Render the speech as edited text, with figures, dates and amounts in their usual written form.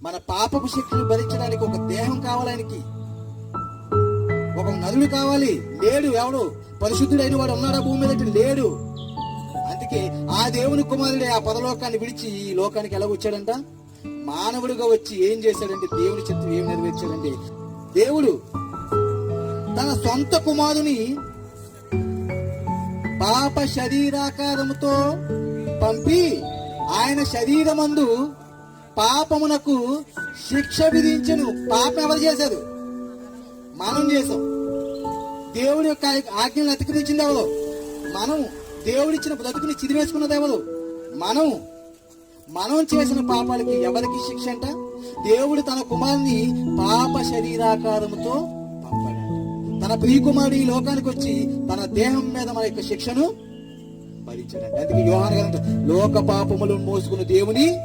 మన పాపపు శక్తిని భరించడానికి ఒక దేహం కావాలి ఆయనకి, ఒక నరుడు కావాలి. లేడు, ఎవడు పరిశుద్ధుడైన వాడు ఉన్నాడా భూమి మీద? లేడు. అందుకే ఆ దేవుని కుమారుడే ఆ పరలోకాన్ని విడిచి ఈ లోకానికి ఎలా వచ్చాడంట? మానవుడిగా వచ్చి ఏం చేశాడంటే దేవుని చిత్తం ఏం నెరవేర్చాడంటే, దేవుడు తన సొంత కుమారుని పాప శరీరాకారముతో పంపి ఆయన శరీరమందు పాపమునకు శిక్ష విధించెను. పాపం ఎవరు చేశారు? మనం చేసాం. దేవుడి యొక్క ఆజ్ఞలను అతిక్రమించింది ఎవరు? మనం. దేవుడిచ్చిన బ్రతుకుని చిదివేసుకున్నది ఎవరు? మనం చేసిన పాపాలకి ఎవరికి శిక్ష అంట? దేవుడు తన కుమారుని పాప శరీరాకారముతో పంపాడు. తన ప్రియకుమారుడు ఈ లోకానికి వచ్చి తన దేహం మీద మన యొక్క శిక్షను భరించాడంట. అందుకే యోహాను గారు లోక పాపములను మోసుకున్న దేవుని